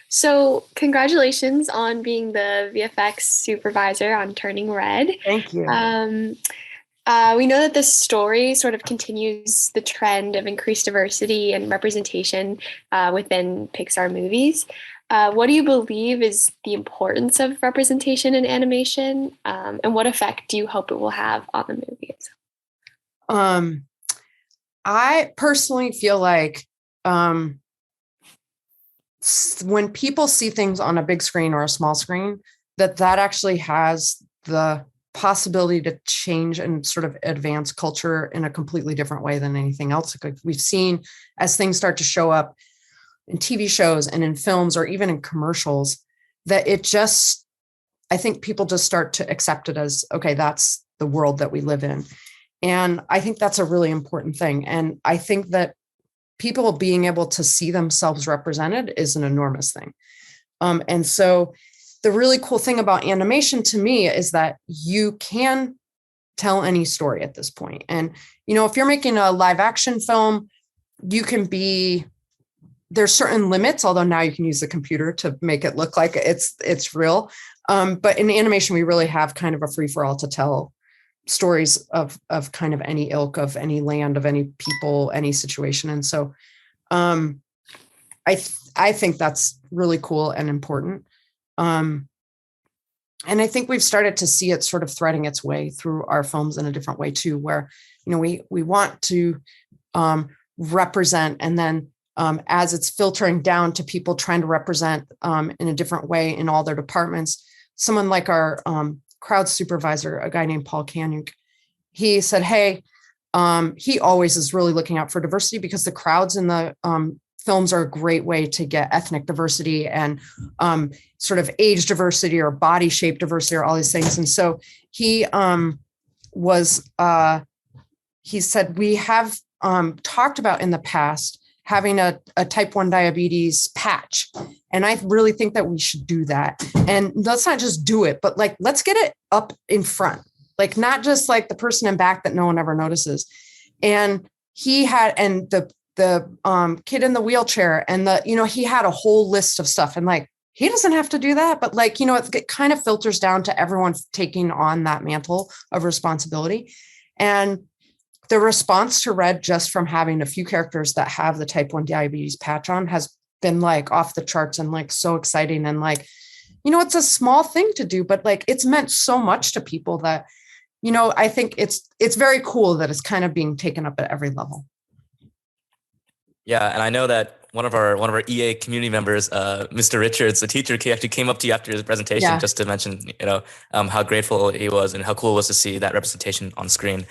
So congratulations on being the VFX supervisor on Turning Red. Thank you. Um, we know that this story sort of continues the trend of increased diversity and representation within Pixar movies. What do you believe is the importance of representation in animation, and what effect do you hope it will have on the movies? Um, I personally feel like when people see things on a big screen or a small screen, that actually has the possibility to change and sort of advance culture in a completely different way than anything else. Like we've seen as things start to show up in TV shows and in films or even in commercials, that it just, I think people just start to accept it as, okay, that's the world that we live in. And I think that's a really important thing. And I think that people being able to see themselves represented is an enormous thing. And so the really cool thing about animation to me is that you can tell any story at this point. And, if you're making a live action film, you can be, there's certain limits, although now you can use the computer to make it look like it's real. But in animation, we really have kind of a free for all to tell stories of kind of any ilk, of any land, of any people, any situation. And so I think that's really cool and important. And I think we've started to see it sort of threading its way through our films in a different way too, where, we want to represent, and then as it's filtering down to people trying to represent in a different way in all their departments, someone like our crowd supervisor, a guy named Paul Kanyuk, he said, hey, he always is really looking out for diversity because the crowds in the films are a great way to get ethnic diversity and sort of age diversity or body shape diversity or all these things. And so he he said, we have talked about in the past having a type 1 diabetes patch. And I really think that we should do that. And let's not just do it, but like, let's get it up in front, like not just like the person in back that no one ever notices. And he had, and the kid in the wheelchair and he had a whole list of stuff, and like, he doesn't have to do that, but like, it kind of filters down to everyone taking on that mantle of responsibility. And the response to Red, just from having a few characters that have the type 1 diabetes patch on, has been like off the charts and like so exciting. And like, it's a small thing to do, but like, it's meant so much to people that, I think it's very cool that it's kind of being taken up at every level. Yeah, and I know that one of our EA community members, Mr. Richards, the teacher, actually came up to you after his presentation just to mention, how grateful he was and how cool it was to see that representation on screen.